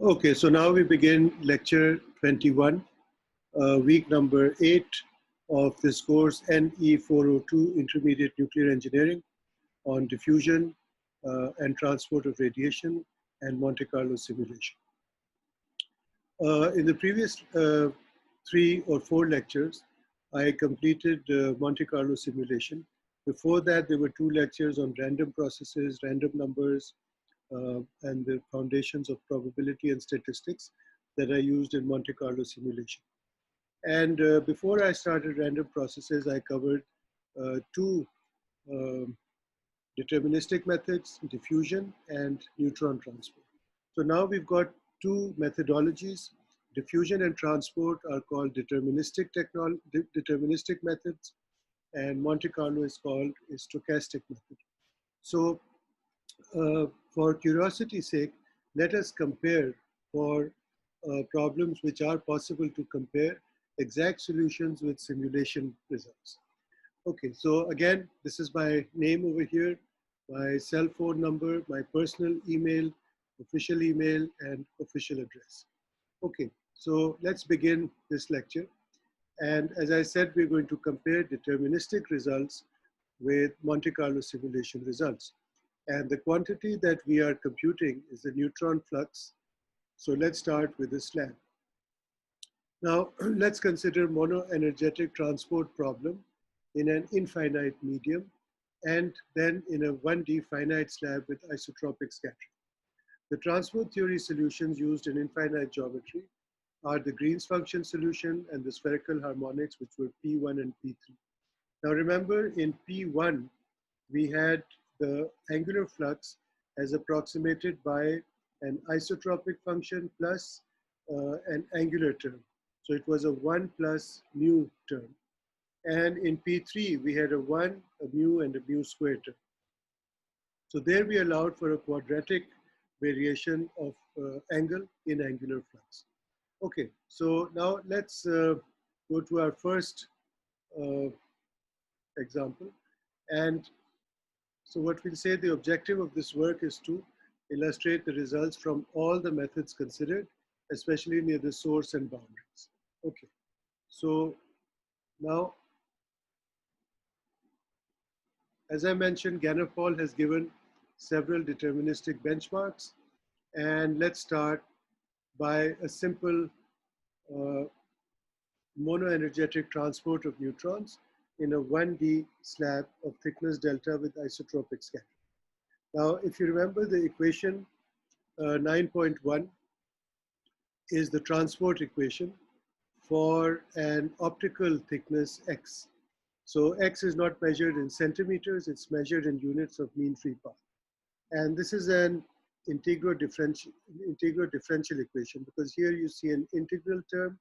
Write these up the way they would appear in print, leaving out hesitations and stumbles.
Okay, so now we begin lecture 21, week number 8 of this course, NE 402, Intermediate Nuclear Engineering on Diffusion and Transport of Radiation and Monte Carlo Simulation. In the previous 3 or 4 lectures, I completed Monte Carlo simulation. Before that, there were 2 lectures on random processes, random numbers, and the foundations of probability and statistics that I used in Monte Carlo simulation. And before I started random processes, I covered 2 deterministic methods, diffusion and neutron transport. So now we've got 2 methodologies. Diffusion and transport are called deterministic methods, and Monte Carlo is called a stochastic method. So for curiosity's sake, let us compare for problems which are possible to compare exact solutions with simulation results. Okay, so again, this is my name over here, my cell phone number, my personal email, official email, and official address. Okay, so let's begin this lecture. And as I said, we're going to compare deterministic results with Monte Carlo simulation results. And the quantity that we are computing is the neutron flux. So let's start with the slab. Now, let's consider monoenergetic transport problem in an infinite medium and then in a 1D finite slab with isotropic scattering. The transport theory solutions used in infinite geometry are the Green's function solution and the spherical harmonics, which were P1 and P3. Now remember, in P1, we had the angular flux as approximated by an isotropic function plus an angular term. So it was a 1 plus mu term. And in P3, we had a 1, a mu, and a mu squared term. So there we allowed for a quadratic variation of angle in angular flux. Okay, so now let's go to our first example. And so what we'll say, the objective of this work is to illustrate the results from all the methods considered, especially near the source and boundaries. Okay, so now, as I mentioned, Ganapol has given several deterministic benchmarks. And let's start by a simple monoenergetic transport of neutrons in a 1D slab of thickness delta with isotropic scattering. Now, if you remember the equation 9.1 is the transport equation for an optical thickness x. So x is not measured in centimeters, it's measured in units of mean free path. And this is an integral differential equation, because here you see an integral term,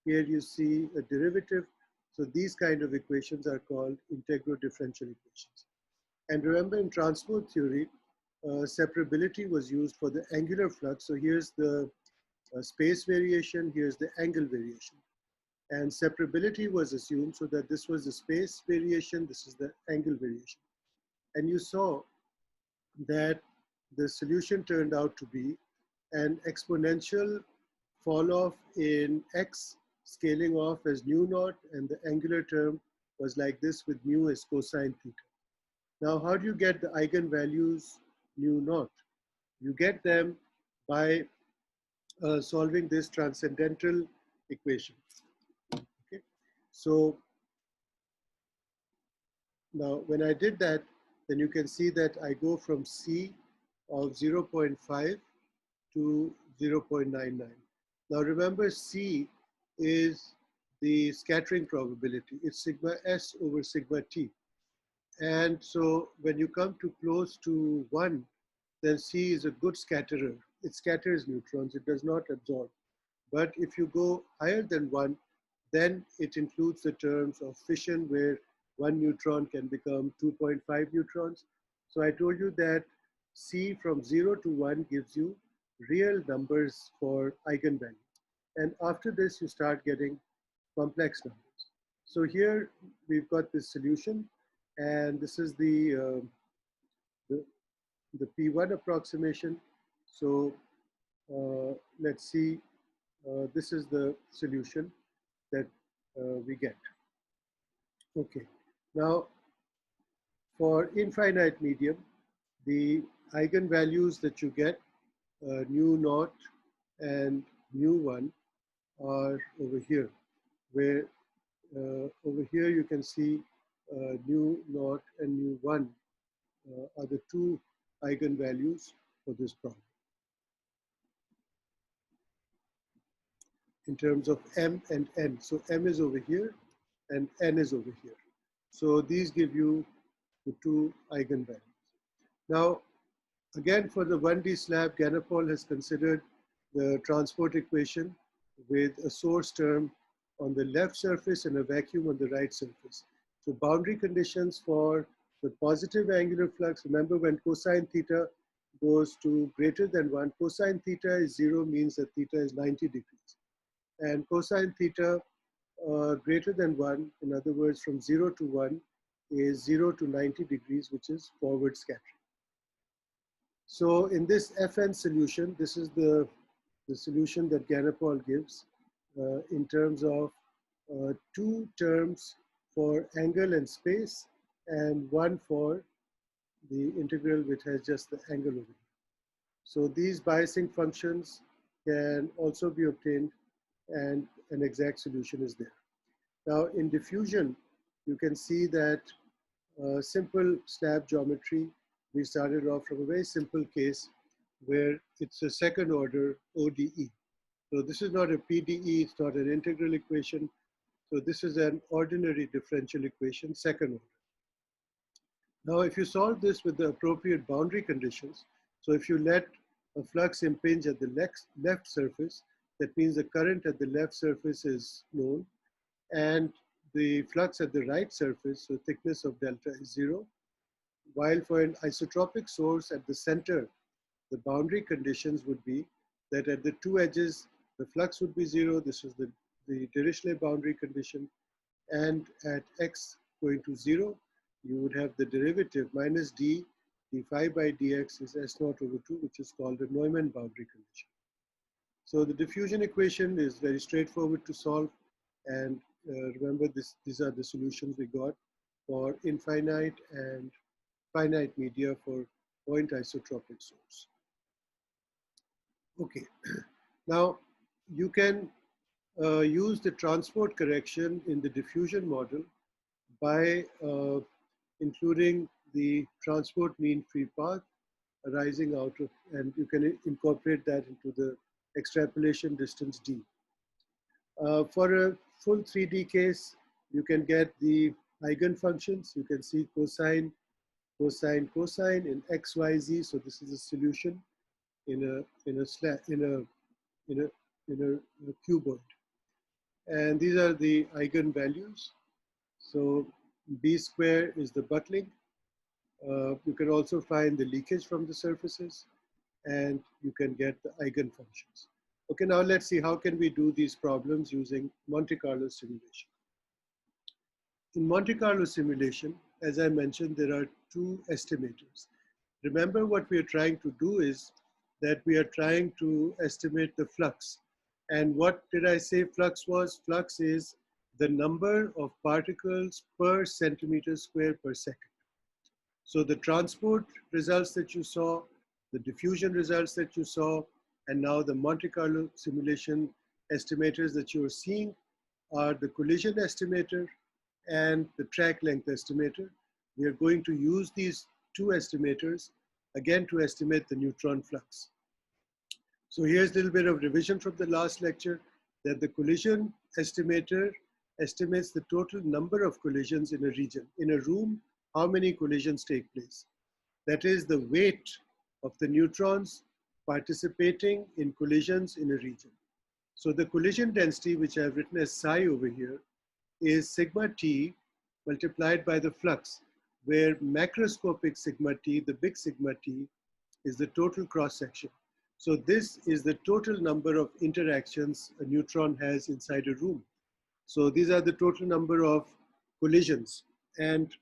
here you see a derivative. So these kind of equations are called integral differential equations. And remember, in transport theory, separability was used for the angular flux. So here's the space variation, here's the angle variation. And separability was assumed so that this was the space variation, this is the angle variation. And you saw that the solution turned out to be an exponential fall off in x, scaling off as nu naught, and the angular term was like this with mu as cosine theta. Now, how do you get the eigenvalues nu naught? You get them by solving this transcendental equation. Okay, so now when I did that, then you can see that I go from C of 0.5 to 0.99. Now remember, C is the scattering probability. It's sigma S over sigma T. And so when you come to close to 1, then C is a good scatterer. It scatters neutrons, it does not absorb. But if you go higher than 1, then it includes the terms of fission where 1 neutron can become 2.5 neutrons. So I told you that C from 0 to 1 gives you real numbers for eigenvalue. And after this, you start getting complex numbers. So here we've got this solution, and this is the P1 approximation. So let's see, this is the solution that we get. Okay, now for infinite medium, the eigenvalues that you get, nu naught and nu 1, are over here, where over here you can see nu naught and nu 1 are the two eigenvalues for this problem in terms of m and n. So m is over here and n is over here. So these give you the two eigenvalues. Now, again, for the 1D slab, Ganapol has considered the transport equation with a source term on the left surface and a vacuum on the right surface. So boundary conditions for the positive angular flux, remember when cosine theta goes to greater than 1, cosine theta is 0 means that theta is 90 degrees. And cosine theta greater than 1, in other words, from 0 to 1, is 0 to 90 degrees, which is forward scattering. So in this Fn solution, this is the solution that Ganapol gives in terms of two terms for angle and space and one for the integral which has just the angle over here. So these biasing functions can also be obtained and an exact solution is there. Now in diffusion, you can see that simple slab geometry, we started off from a very simple case where it's a second order ODE. So this is not a PDE, it's not an integral equation. So this is an ordinary differential equation, second order. Now, if you solve this with the appropriate boundary conditions, so if you let a flux impinge at the left surface, that means the current at the left surface is known, and the flux at the right surface, so thickness of delta is 0, while for an isotropic source at the center, the boundary conditions would be that at the two edges, the flux would be 0. This is the Dirichlet boundary condition. And at x going to 0, you would have the derivative minus d phi by dx is s naught over 2, which is called the Neumann boundary condition. So the diffusion equation is very straightforward to solve. And remember, these are the solutions we got for infinite and finite media for point isotropic source. Okay, now you can use the transport correction in the diffusion model by including the transport mean free path arising out of, and you can incorporate that into the extrapolation distance d. For a full 3D case, you can get the eigenfunctions. You can see cosine, cosine, cosine in x, y, z. So this is a solution in a cuboid. And these are the eigenvalues. So B square is the buckling. You can also find the leakage from the surfaces, and you can get the eigenfunctions. Okay, now let's see how can we do these problems using Monte Carlo simulation. In Monte Carlo simulation, as I mentioned, there are two estimators. Remember, what we are trying to do is that we are trying to estimate the flux. And what did I say flux was? Flux is the number of particles per centimeter square per second. So the transport results that you saw, the diffusion results that you saw, and now the Monte Carlo simulation estimators that you are seeing are the collision estimator and the track length estimator. We are going to use these two estimators again to estimate the neutron flux. So here's a little bit of revision from the last lecture, that the collision estimator estimates the total number of collisions in a region. In a room, how many collisions take place? That is the weight of the neutrons participating in collisions in a region. So the collision density, which I've written as psi over here, is sigma t multiplied by the flux, where macroscopic sigma t, the big sigma t, is the total cross section. So this is the total number of interactions a neutron has inside a room. So these are the total number of collisions. And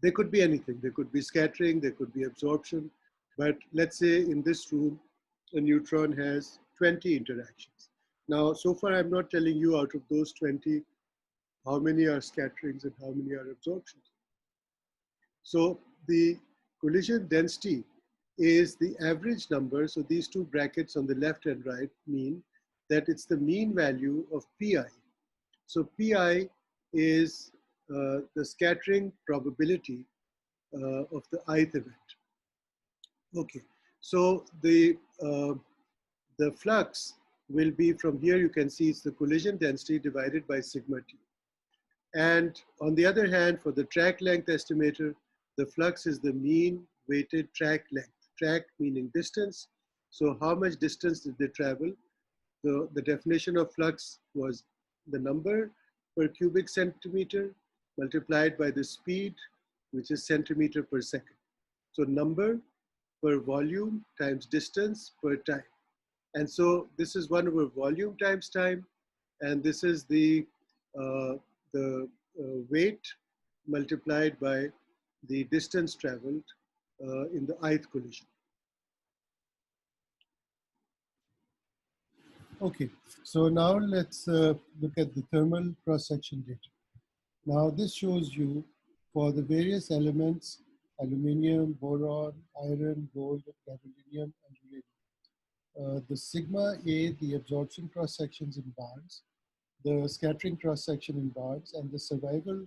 they could be anything. They could be scattering, they could be absorption. But let's say in this room, a neutron has 20 interactions. Now, so far I'm not telling you out of those 20, how many are scatterings and how many are absorptions. So the collision density is the average number. So these two brackets on the left and right mean that it's the mean value of pi. So pi is the scattering probability of the ith event. Okay, so the flux will be, from here you can see it's the collision density divided by sigma t. And on the other hand, for the track length estimator, the flux is the mean weighted track length. Track meaning distance. So how much distance did they travel? The definition of flux was the number per cubic centimeter multiplied by the speed, which is centimeter per second. So number per volume times distance per time. And so this is 1 over volume times time, and this is the weight multiplied by the distance traveled in the ith collision. Okay, so now let's look at the thermal cross-section data. Now this shows you for the various elements, aluminium, boron, iron, gold, gadolinium, and uranium. The sigma A, the absorption cross-sections in bars, the scattering cross-section in bars, and the survival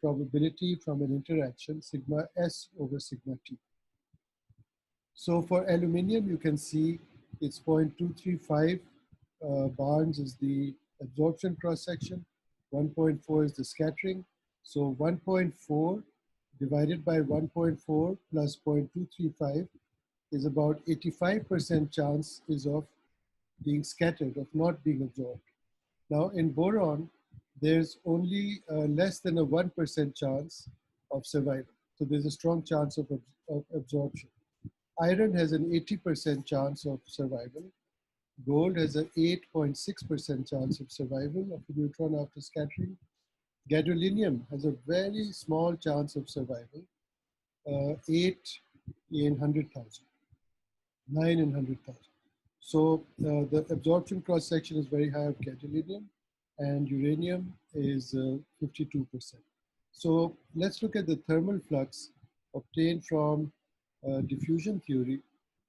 probability from an interaction, sigma S over sigma T. So for aluminium, you can see it's 0.235 barns is the absorption cross-section, 1.4 is the scattering. So 1.4 divided by 1.4 plus 0.235 is about 85% chance is of being scattered, of not being absorbed. Now in boron, there's only less than a 1% chance of survival. So there's a strong chance of absorption. Iron has an 80% chance of survival. Gold has an 8.6% chance of survival of a neutron after scattering. Gadolinium has a very small chance of survival, 8 in 100,000, 9 in 100,000. So the absorption cross-section is very high of gadolinium, and uranium is 52%. So let's look at the thermal flux obtained from diffusion theory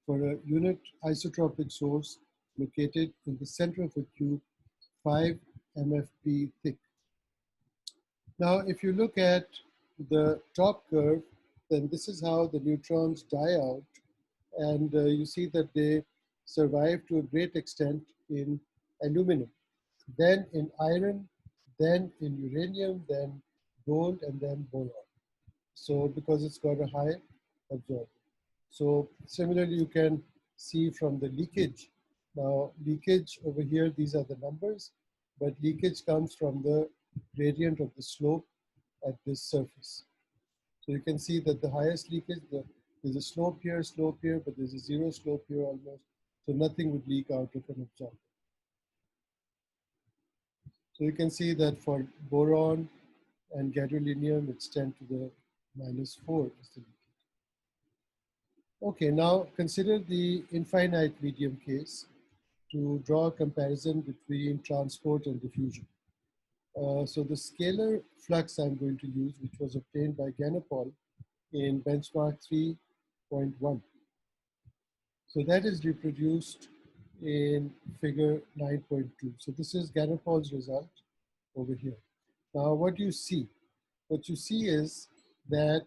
for a unit isotropic source located in the center of a cube 5 MFP thick. Now, if you look at the top curve, then this is how the neutrons die out. And you see that they survive to a great extent in aluminum, then in iron, then in uranium, then gold, and then boron. So because it's got a high absorption. So similarly, you can see from the leakage. Now, leakage over here, these are the numbers, but leakage comes from the gradient of the slope at this surface. So you can see that the highest leakage, there's a slope here, but there's a zero slope here almost. So nothing would leak out of an absorber. So you can see that for boron and gadolinium, it's 10 to the -4 is the leakage. Okay, now consider the infinite medium case to draw a comparison between transport and diffusion. So the scalar flux I'm going to use, which was obtained by Ganapol in benchmark 3.1. So that is reproduced in figure 9.2. So this is Ganapol's result over here. Now what do you see? What you see is that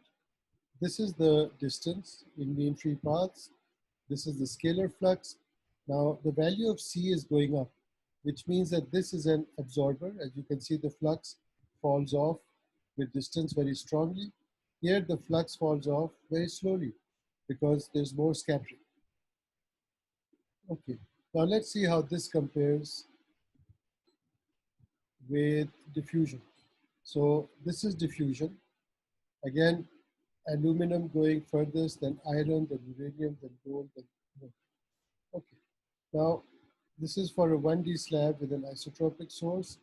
this is the distance in mean free paths. This is the scalar flux. Now the value of C is going up, which means that this is an absorber. As you can see, the flux falls off with distance very strongly. Here the flux falls off very slowly because there's more scattering. Okay, now let's see how this compares with diffusion. So this is diffusion. Again, aluminum going furthest, then iron, then uranium, then gold, then gold. Okay, now this is for a 1D slab with an isotropic source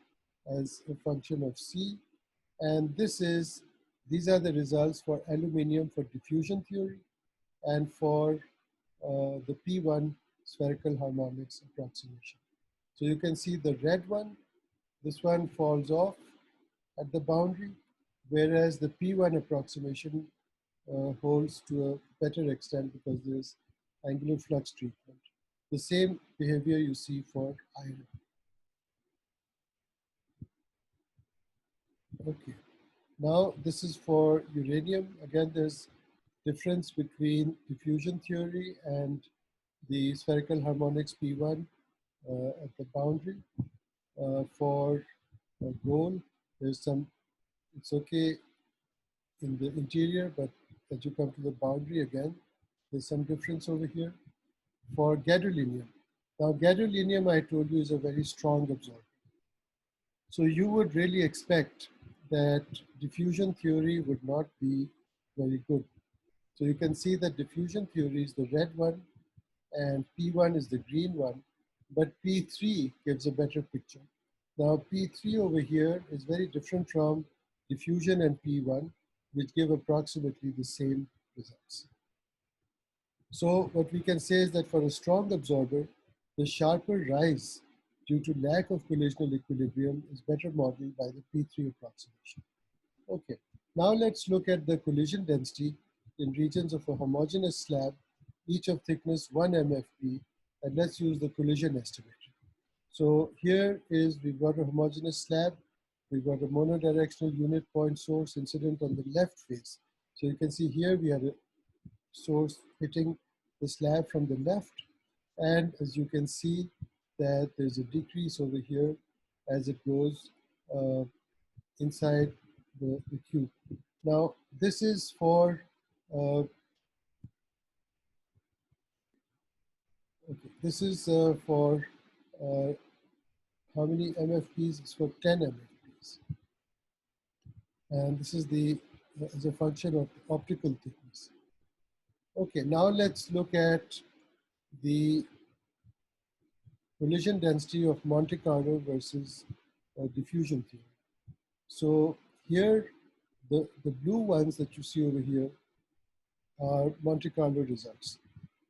as a function of C. And these are the results for aluminium for diffusion theory and for the P1 spherical harmonics approximation. So you can see the red one, this one falls off at the boundary, whereas the P1 approximation holds to a better extent because there's angular flux treatment. The same behavior you see for iron. Okay, now this is for uranium. Again, there's difference between diffusion theory and the spherical harmonics P1 at the boundary. For gold, there's some, it's okay in the interior, but as you come to the boundary again, there's some difference over here. For gadolinium, now gadolinium I told you is a very strong absorber. So you would really expect that diffusion theory would not be very good. So you can see that diffusion theory is the red one and P1 is the green one, but P3 gives a better picture. Now P3 over here is very different from diffusion and P1, which give approximately the same results. So what we can say is that for a strong absorber, the sharper rise due to lack of collisional equilibrium is better modeled by the P3 approximation. Okay, now let's look at the collision density in regions of a homogeneous slab, each of thickness 1 MFP, and let's use the collision estimator. So here is, we've got a homogeneous slab, we've got a monodirectional unit point source incident on the left face. So you can see here we have a source hitting the slab from the left, and as you can see that there's a decrease over here as it goes inside the cube. Now this is for okay, this is for how many MFPs? It's for 10 MFPs, and this is the as a function of optical thickness. Okay, now let's look at the collision density of Monte Carlo versus diffusion theory. So here, the blue ones that you see over here are Monte Carlo results.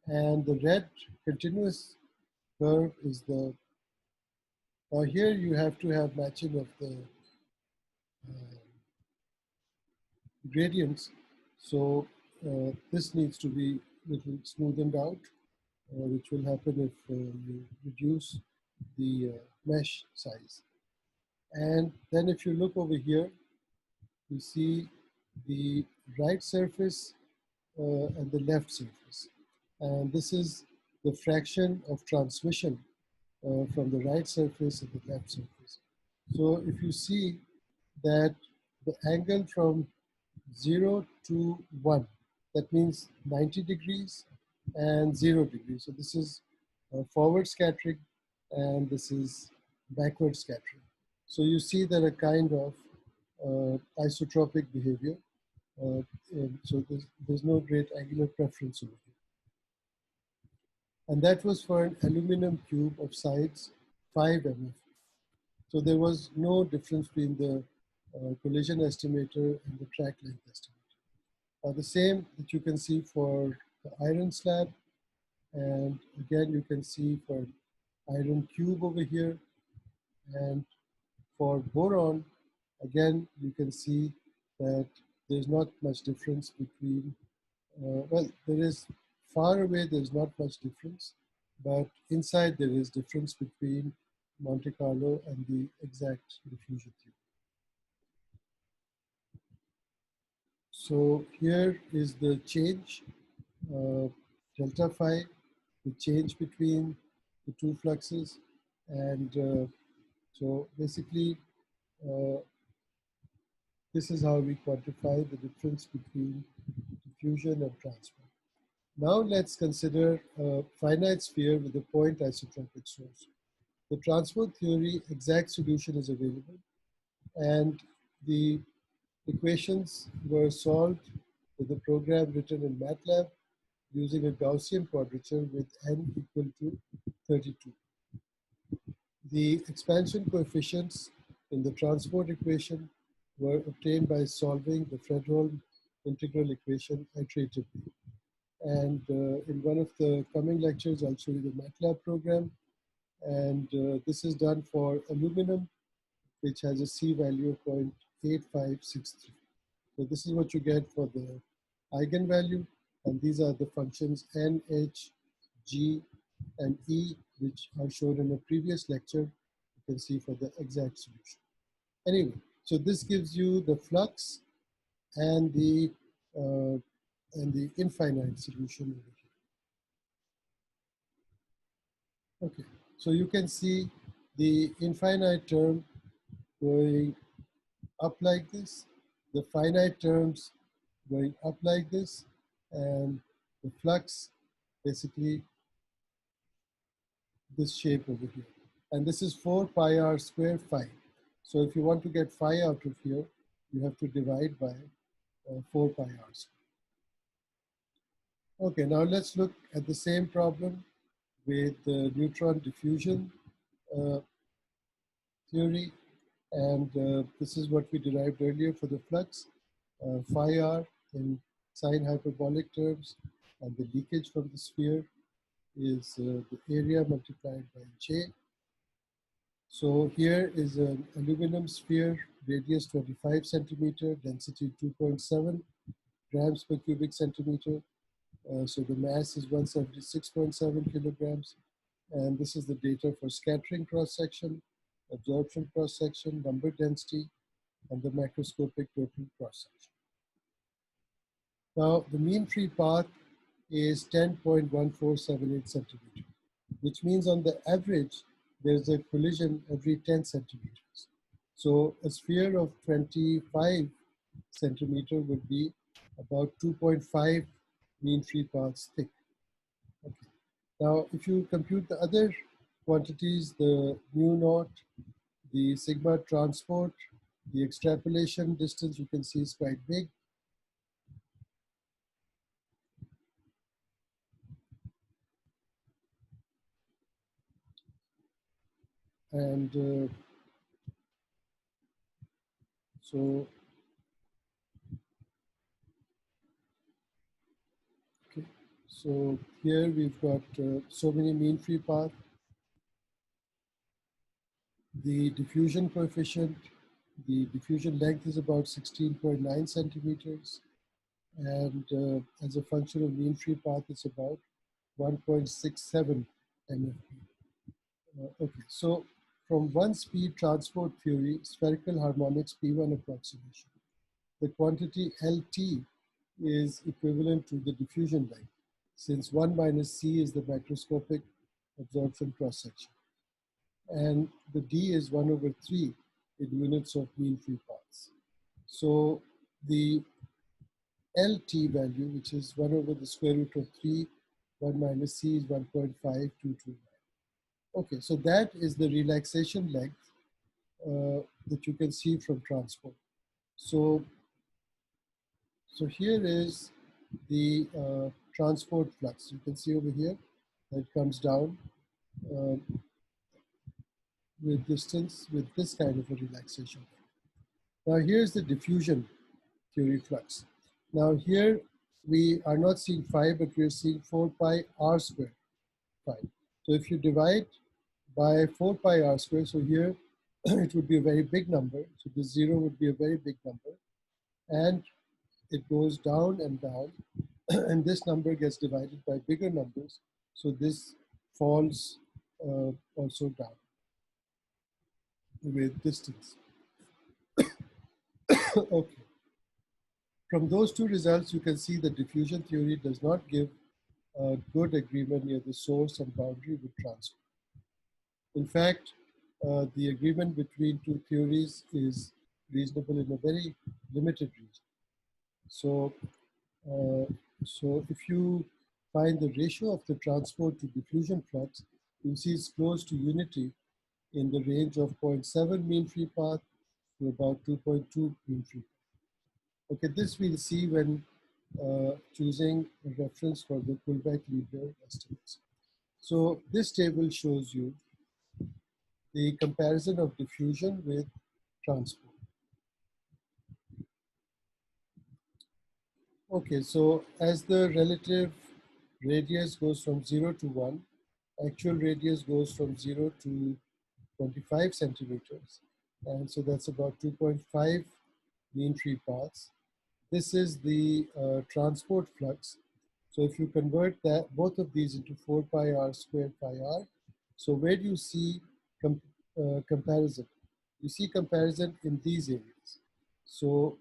And the red continuous curve is the, now here you have to have matching of the gradients. So this needs to be little smoothened out, which will happen if you reduce the mesh size. And then if you look over here, you see the right surface and the left surface. And this is the fraction of transmission from the right surface and the left surface. So if you see that the angle from 0 to 1, that means 90 degrees and 0 degrees. So this is forward scattering and this is backward scattering. So you see that a kind of isotropic behavior. So there's no great angular preference over here. And that was for an aluminum cube of size 5 MF. So there was no difference between the collision estimator and the track length estimator. The same that you can see for the iron slab. And again, you can see for iron cube over here. And for boron, again, you can see that there's not much difference between, well, there is far away, there's not much difference, but inside there is difference between Monte Carlo and the exact diffusion theory. So here is the change, delta phi, the change between the two fluxes. And so basically, this is how we quantify the difference between diffusion and transfer. Now let's consider a finite sphere with a point isotropic source. The transport theory exact solution is available, and the equations were solved with a program written in MATLAB using a Gaussian quadrature with n equal to 32. The expansion coefficients in the transport equation were obtained by solving the Fredholm integral equation iteratively. And in one of the coming lectures, I'll show you the MATLAB program. And this is done for aluminum, which has a C value of 0.8563. So this is what you get for the eigenvalue. And these are the functions N, H, G, and E, which are shown in a previous lecture. You can see for the exact solution. Anyway, so this gives you the flux and the infinite solution over here. Okay, so you can see the infinite term going up like this, the finite terms going up like this, and the flux basically this shape over here. And this is 4 pi r square phi. So if you want to get phi out of here, you have to divide by 4 pi r square. Okay, now let's look at the same problem with the neutron diffusion theory. And this is what we derived earlier for the flux, phi r in sine hyperbolic terms, and the leakage from the sphere is the area multiplied by J. So here is an aluminum sphere, radius 25 centimeter, density 2.7 grams per cubic centimeter. So the mass is 176.7 kilograms. And this is the data for scattering cross-section, absorption cross-section, number density, and the macroscopic total cross-section. Now, the mean free path is 10.1478 centimeters, which means on the average, there's a collision every 10 centimeters. So a sphere of 25 centimeter would be about 2.5 mean free paths thick. Okay. Now, if you compute the other quantities, the mu naught, the sigma transport, the extrapolation distance, you can see is quite big. And so, okay. So here we've got so many mean free paths. The diffusion coefficient, the diffusion length is about 16.9 centimeters. And as a function of mean free path, it's about 1.67 MFP. Okay, so from one speed transport theory, spherical harmonics P1 approximation, the quantity LT is equivalent to the diffusion length, since 1 minus C is the macroscopic absorption cross-section. And the D is 1 over 3 in units of mean free paths. So the LT value, which is 1 over the square root of 3, 1 minus C is 1.5229. Okay, so that is the relaxation length that you can see from transport. So here is the transport flux. You can see over here that it comes down with distance with this kind of a relaxation. Now here's the diffusion theory flux. Now here we are not seeing phi, but we are seeing 4 pi r squared phi. So if you divide by 4 pi r squared, so here it would be a very big number. So the 0 would be a very big number. And it goes down and down. And this number gets divided by bigger numbers. So this falls also down with distance. Okay. From those two results, you can see that diffusion theory does not give a good agreement near the source and boundary with transport. In fact, the agreement between two theories is reasonable in a very limited region. So, if you find the ratio of the transport to diffusion flux, you see it's close to unity in the range of 0.7 mean free path to about 2.2 mean free path. Okay, this we'll see when choosing a reference for the Kullback-Leibler estimates. So this table shows you the comparison of diffusion with transport. Okay, so as the relative radius goes from 0 to 1. Actual radius goes from 0 to 25 centimeters. And so that's about 2.5 mean free paths. This is the transport flux. So if you convert that both of these into 4 pi r squared pi r, so where do you see comparison? You see comparison in these areas. So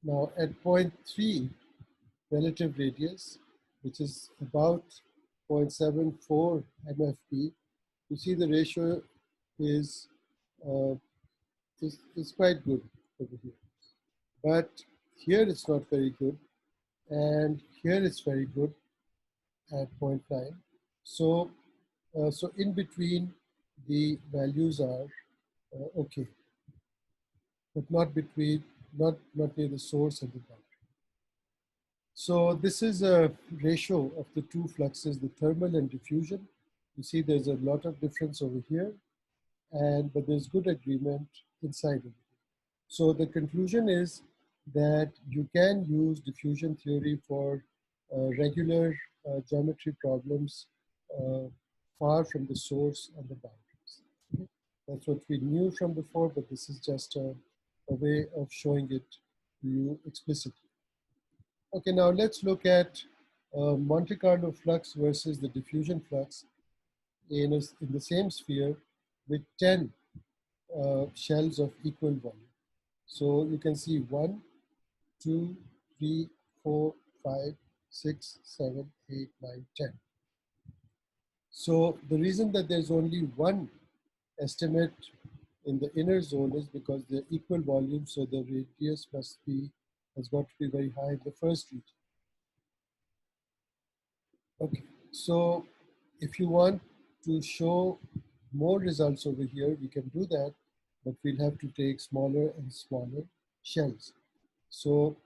now at point 3 relative radius, which is about 0.74 MFP, you see the ratio is, is quite good over here. But here it's not very good, and here it's very good at 0.9. So, so in between the values are okay, but not between, not near the source and the boundary. So this is a ratio of the two fluxes, the thermal and diffusion. You see there's a lot of difference over here, but there's good agreement inside of it. So the conclusion is that you can use diffusion theory for regular geometry problems far from the source and the boundaries. Okay? That's what we knew from before, but this is just a way of showing it to you explicitly. Okay, now let's look at Monte Carlo flux versus the diffusion flux in the same sphere with 10 shells of equal volume. So you can see 1, 2, 3, 4, 5, 6, 7, 8, 9, 10. So the reason that there's only one estimate in the inner zone is because they're equal volume, so the radius has got to be very high in the first region. Okay, so if you want to show more results over here, we can do that, but we'll have to take smaller and smaller shells. So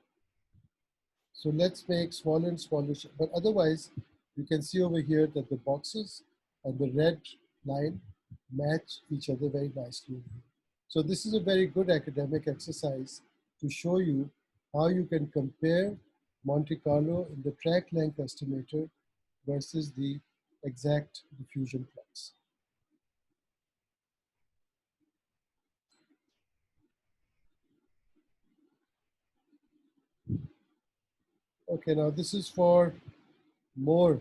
let's make smaller and smaller shells. But otherwise, you can see over here that the boxes and the red line match each other very nicely. So this is a very good academic exercise to show you how you can compare Monte Carlo in the track length estimator versus the exact diffusion flux. Okay, now this is for more,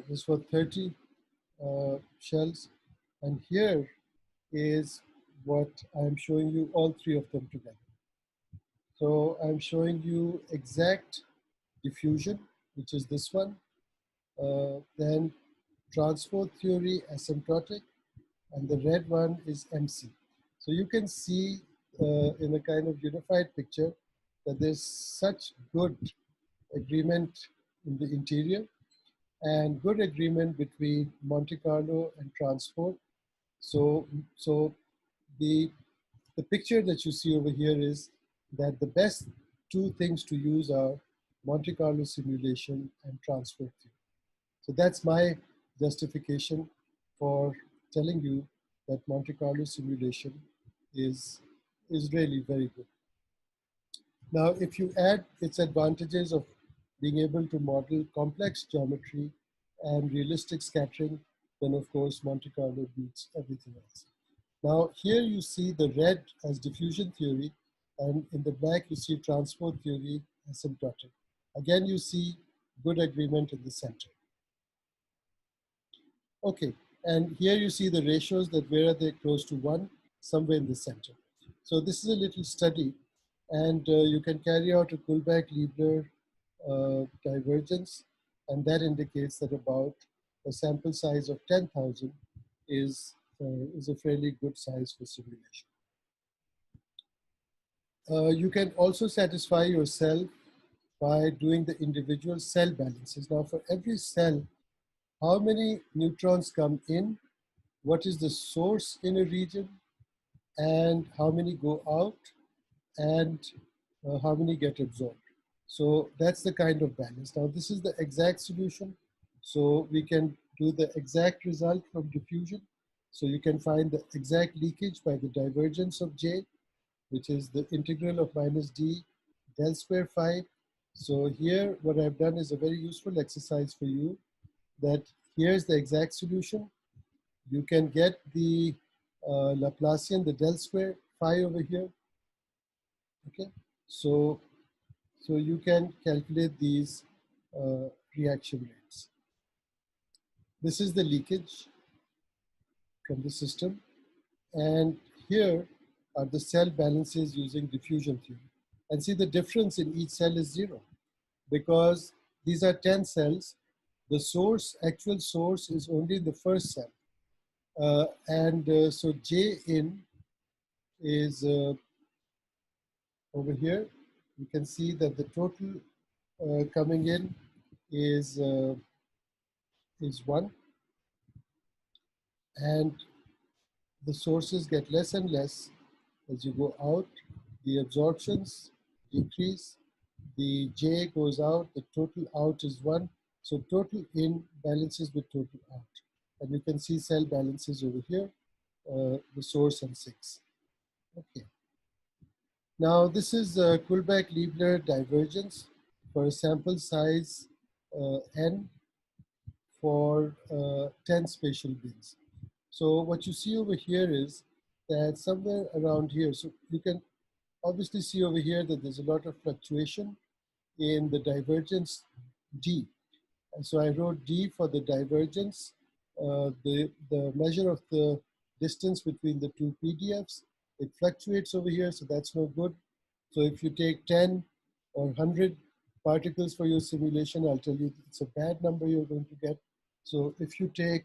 this is for 30 shells, and here is what I'm showing you, all three of them together. So I'm showing you exact diffusion, which is this one, then transport theory asymptotic, and the red one is MC. So you can see in a kind of unified picture that there's such good agreement in the interior and good agreement between Monte Carlo and transport. So the picture that you see over here is that the best two things to use are Monte Carlo simulation and transport theory. So that's my justification for telling you that Monte Carlo simulation is really very good. Now, if you add its advantages of being able to model complex geometry and realistic scattering, then of course Monte Carlo beats everything else. Now, here you see the red as diffusion theory, and in the black you see transport theory asymptotic. Again, you see good agreement in the center. Okay, and here you see the ratios that where are they close to 1, somewhere in the center. So this is a little study, and you can carry out a Kullback-Leibler divergence, and that indicates that about a sample size of 10,000 is a fairly good size for simulation. You can also satisfy yourself by doing the individual cell balances. Now, for every cell, how many neutrons come in, what is the source in a region, and how many go out, and how many get absorbed. So that's the kind of balance. Now, this is the exact solution. So we can do the exact result from diffusion. So you can find the exact leakage by the divergence of J, which is the integral of minus d del square phi. So here, what I've done is a very useful exercise for you, that here's the exact solution. You can get the Laplacian, the del square phi over here. Okay, so you can calculate these reaction rates. This is the leakage from the system, and here are the cell balances using diffusion theory. And see, the difference in each cell is 0, because these are 10 cells. The source, actual source, is only in the first cell. So J in is over here. You can see that the total coming in is 1, and the sources get less and less as you go out. The absorptions decrease. The J goes out. The total out is 1. So total in balances with total out. And you can see cell balances over here, the source and 6. Okay. Now this is Kullback-Leibler divergence for a sample size n for 10 spatial bins. So what you see over here is that somewhere around here, so you can obviously see over here that there's a lot of fluctuation in the divergence D. And so I wrote D for the divergence, the measure of the distance between the two PDFs. It fluctuates over here, so that's no good. So if you take 10 or 100 particles for your simulation, I'll tell you it's a bad number you're going to get. So if you take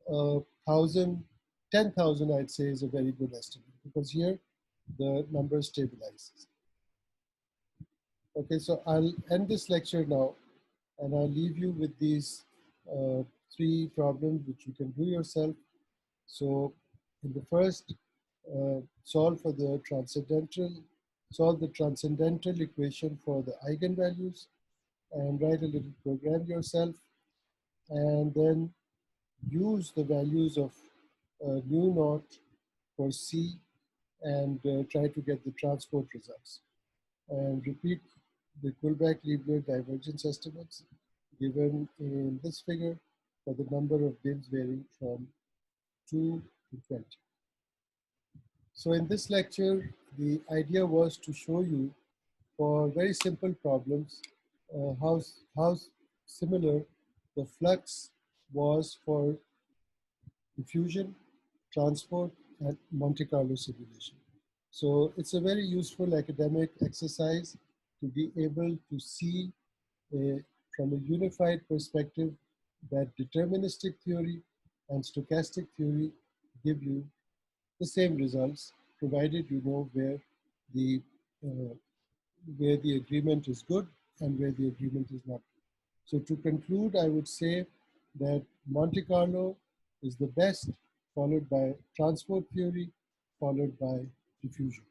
1,000, 10,000, I'd say is a very good estimate, because here the number stabilizes. Okay, so I'll end this lecture now, and I'll leave you with these 3 problems which you can do yourself. So in the first, solve the transcendental equation for the eigenvalues, and write a little program yourself, and then use the values of mu naught for C, and try to get the transport results. And repeat the Kullback-Leibler divergence estimates given in this figure for the number of bins varying from 2 to 20. So in this lecture, the idea was to show you for very simple problems how similar the flux was for diffusion, transport, and Monte Carlo simulation. So it's a very useful academic exercise to be able to see from a unified perspective that deterministic theory and stochastic theory give you the same results, provided you know where the agreement is good and where the agreement is not good. So to conclude, I would say that Monte Carlo is the best, followed by transport theory, followed by diffusion.